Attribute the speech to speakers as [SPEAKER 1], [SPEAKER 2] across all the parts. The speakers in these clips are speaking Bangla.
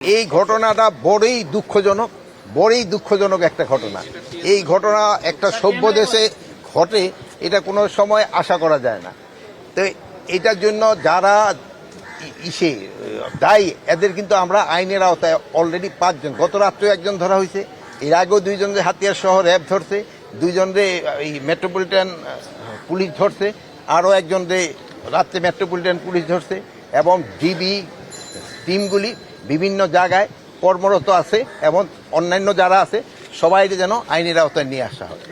[SPEAKER 1] এই ঘটনাটা বড়ই দুঃখজনক একটা ঘটনা। এই ঘটনা একটা সভ্য দেশে ঘটে এটা কোনো সময় আশা করা যায় না। তো এটার জন্য যারা দায়ী এদের কিন্তু আমরা আইনের আওতায় অলরেডি 5 জন, গত রাত্রে একজন ধরা হয়েছে, এর আগেও 2 জনের হাতিয়ার সহ র্যাব ধরছে, 2 জনরে এই মেট্রোপলিটন পুলিশ ধরছে, আরও একজনরে রাত্রে মেট্রোপলিটন পুলিশ ধরছে, এবং ডিবি টিমগুলি বিভিন্ন জায়গায় কর্মরত আছে, এবং অন্যান্য যারা আছে সবাই যেন আইনের আওতায় নিয়ে আসা হয়,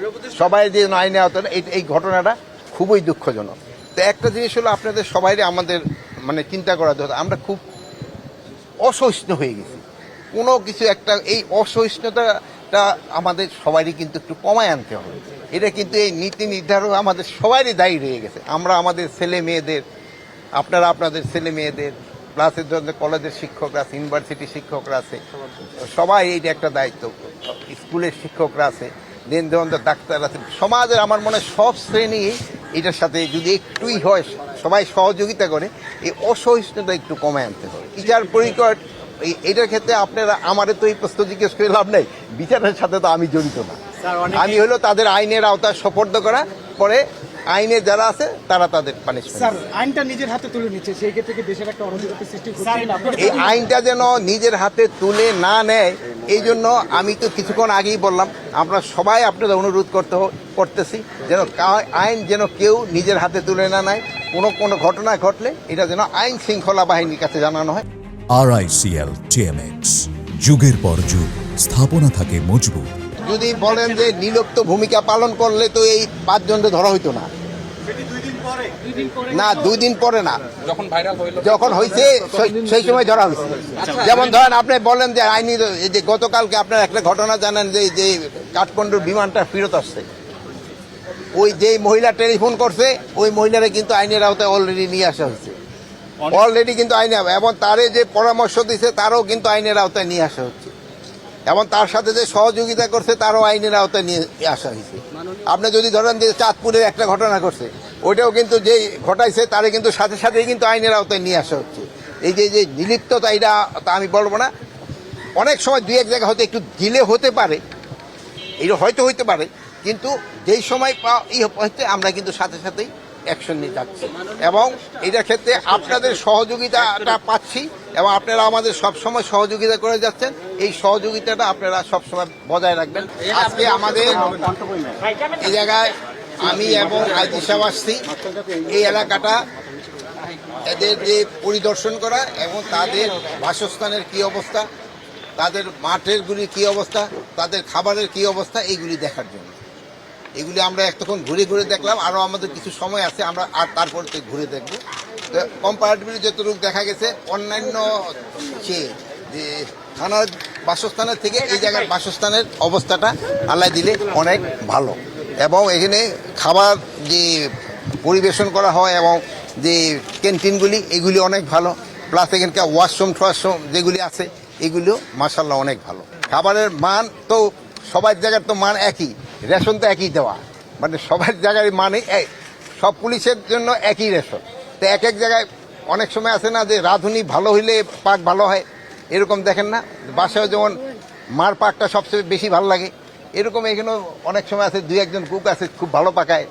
[SPEAKER 1] সবাই যেন আইনের আওতায়। এই ঘটনাটা খুবই দুঃখজনক। তো একটা জিনিস হলো আপনাদের সবাই আমাদের চিন্তা করা দরকার, আমরা খুব অসহিষ্ণু হয়ে গেছি কোনো কিছু একটা। এই অসহিষ্ণুতাটা আমাদের সবারই কিন্তু একটু কমায় আনতে হবে। এটা কিন্তু এই নীতি নির্ধারক আমাদের সবারই দায়ী রয়ে গেছে। আমরা আমাদের ছেলে মেয়েদের, আপনারা আপনাদের ছেলে মেয়েদের, ক্লাসের জন্য কলেজের শিক্ষকরা আছে, ইউনিভার্সিটির শিক্ষকরা আছে, সবাই এইটা একটা দায়িত্ব, স্কুলের শিক্ষকরা আছে, দেন ডাক্তার আছে, সমাজের আমার মনে হয় সব শ্রেণী এটার সাথে যদি একটুই হয়, সবাই সহযোগিতা করে, এই অসহিষ্ণুতা একটু কমে আনতে হবে। বিচার পরিকর এটার ক্ষেত্রে আপনারা আমাদের তো এই প্রশ্ন জিজ্ঞেস করে লাভ নেই, বিচারের সাথে তো আমি জড়িত না। আমি হলো তাদের আইনের আওতায় সোপর্দ করা, পরে আইনে যারা আছে তারা তাদের পানিশমেন্ট।
[SPEAKER 2] স্যার, আইনটা নিজের হাতে তুলে নিচ্ছে, সেই ক্ষেত্রে কি দেশের একটা অরাজকতা সৃষ্টি হচ্ছে?
[SPEAKER 1] এই আইনটা যেন নিজের হাতে তুলে না নেয়, এই জন্য আমি তো কিছুক্ষণ আগেই বললাম, আমরা সবাই আপনাদের অনুরোধ করতেছি যেন আইন যেন কেউ নিজের হাতে তুলে না নেয়। কোনো ঘটনা ঘটলে এটা যেন আইন শৃঙ্খলা বাহিনীর কাছে জানানো হয়।
[SPEAKER 3] RICL TMX, যুগের পর যুগ স্থাপনা থাকে মজবুত।
[SPEAKER 1] যদি বলেন যে নিরুক্ত ভূমিকা পালন করলে তো এই 5 জনকে ধরা হইতো না। না, 2 দিন পরে না, যখন হয়েছে সেই সময় ধরা হয়েছে। যেমন ধরেন আপনি বলেন যে আইনি, যে গতকালকে আপনার একটা ঘটনা জানেন যে কাঠমান্ডুর বিমানটা ফেরত আসছে, ওই যে মহিলা টেলিফোন করছে ওই মহিলারা কিন্তু আইনের আওতায় অলরেডি নিয়ে আসা হয়েছে, অলরেডি কিন্তু আইনে, এবং তারে যে পরামর্শ দিচ্ছে তারও কিন্তু আইনের আওতায় নিয়ে আসা হচ্ছে, এবং তার সাথে যে সহযোগিতা করছে তারও আইনের আওতায় নিয়ে আসা হয়েছে। আপনি যদি ধরেন যে চাঁদপুরের একটা ঘটনা করছে, ওইটাও কিন্তু যে ঘটাইছে তারে কিন্তু সাথে সাথেই কিন্তু আইনের আওতায় নিয়ে আসা হচ্ছে। এই যে নিলিপ্ততা, এটা তা আমি বলবো না, অনেক সময় 2-1 জায়গায় হয়তো একটু ডিলে হতে পারে, এটা হয়তো হইতে পারে, কিন্তু যেই সময় হচ্ছে আমরা কিন্তু সাথে সাথেই অ্যাকশন নিয়ে যাচ্ছি, এবং এটার ক্ষেত্রে আপনাদের সহযোগিতাটা পাচ্ছি, এবং আপনারা আমাদের সবসময় সহযোগিতা করে যাচ্ছেন। এই সহযোগিতাটা আপনারা সবসময় বজায় রাখবেন। আজকে আমাদের এই জায়গায় আমি এবং আইজি সাহেব আসছি, এই এলাকাটা এদের যে পরিদর্শন করা, এবং তাদের বাসস্থানের কি অবস্থা, তাদের মাঠেরগুলির কি অবস্থা, তাদের খাবারের কি অবস্থা, এইগুলি দেখার জন্য। এগুলি আমরা এতক্ষণ ঘুরে ঘুরে দেখলাম, আরও আমাদের কিছু সময় আছে, আমরা আর তারপর ঘুরে দেখব। তো কম্পারেটিভলি যতটুকু দেখা গেছে অন্যান্য যে থানার বাসস্থানের থেকে এই জায়গার বাসস্থানের অবস্থাটা আল্লাহ দিলে অনেক ভালো, এবং এখানে খাবার যে পরিবেশন করা হয় এবং যে ক্যান্টিনগুলি এগুলি অনেক ভালো, প্লাস এখানকার ওয়াশরুম যেগুলি আছে এগুলিও মাশাআল্লাহ অনেক ভালো। খাবারের মান তো সবার জায়গার তো মান একই, রেশন তো একই দেওয়া, সবার জায়গায় মানে সব পুলিশের জন্য একই রেশন। তো এক জায়গায় অনেক সময় আছে না যে রাঁধুনি ভালো হইলে পাক ভালো হয়, এরকম দেখেন না, বাসায় যেমন মার পাকটা সবচেয়ে বেশি ভালো লাগে, এরকম এখানেও অনেক সময় আছে 2-1 জন কুক আছে খুব ভালো পাকায়।